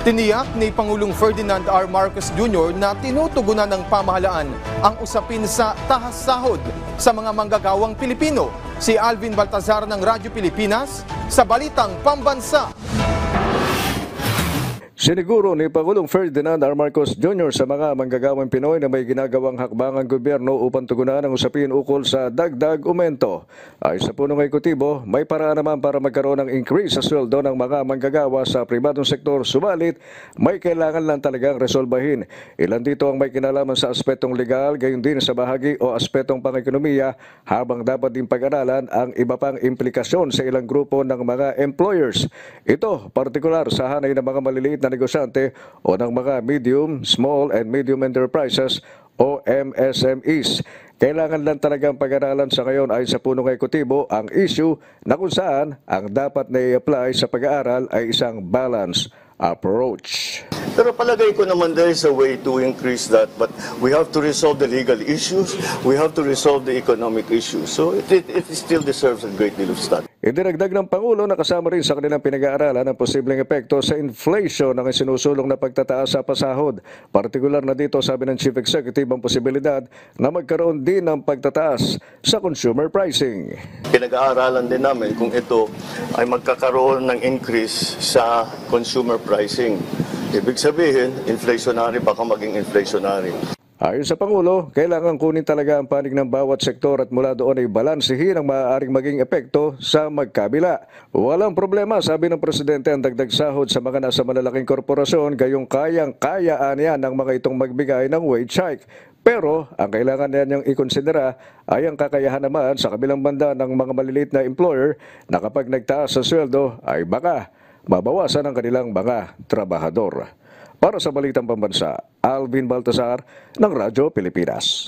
Tiniyak ni Pangulong Ferdinand R. Marcos Jr. na tinutugunan ng pamahalaan ang usapin sa tahas sahod sa mga manggagawang Pilipino. Si Alvin Baltazar ng Radyo Pilipinas sa Balitang Pambansa. Siniguro ni Pangulong Ferdinand R. Marcos Jr. sa mga manggagawang Pinoy na may ginagawang hakbangang gobyerno upang tugunan ang usapin ukol sa dagdag aumento. Ayon sa punong ekutibo, may paraan naman para magkaroon ng increase sa sweldo ng mga manggagawa sa pribadong sektor, subalit may kailangan lang talagang resolbahin. Ilan dito ang may kinalaman sa aspetong legal, gayon din sa bahagi o aspetong pang-ekonomiya, habang dapat din pag-aralan ang iba pang implikasyon sa ilang grupo ng mga employers. Ito, partikular sa hanay ng mga maliliit na negosyante o ng mga medium, small and medium enterprises o MSMEs. Kailangan lang talagang pag-aralan sa ngayon ay sa punong ekutibo ang issue na kung saan ang dapat na i-apply sa pag-aaral ay isang balanced approach. Pero palagay ko naman there is a way to increase that, but we have to resolve the legal issues, we have to resolve the economic issues. So it still deserves a great deal of study. Idinagdag ng Pangulo na kasama rin sa kanilang pinag-aaralan ang posibleng epekto sa inflation ng sinusulong na pagtataas sa pasahod. Partikular na dito, sabi ng Chief Executive, ang posibilidad na magkaroon din ng pagtataas sa consumer pricing. Pinag-aaralan din namin kung ito ay magkakaroon ng increase sa consumer pricing. Ibig sabihin, inflationary, baka maging inflationary. Ayon sa Pangulo, kailangan kunin talaga ang panig ng bawat sektor at mula doon ay balansehin ang maaaring maging epekto sa magkabila. Walang problema, sabi ng Presidente, ang dagdag sahod sa mga nasa malalaking korporasyon, gayong kayang-kayaan yan ng mga itong magbigay ng wage hike. Pero ang kailangan niyang ikonsidera ay ang kakayahan naman sa kabilang banda ng mga maliliit na employer na kapag nagtaas sa sweldo ay baka mabawasan ang kanilang mga trabahador. Para sa Balitang Pambansa, Alvin Baltazar ng Radyo Pilipinas.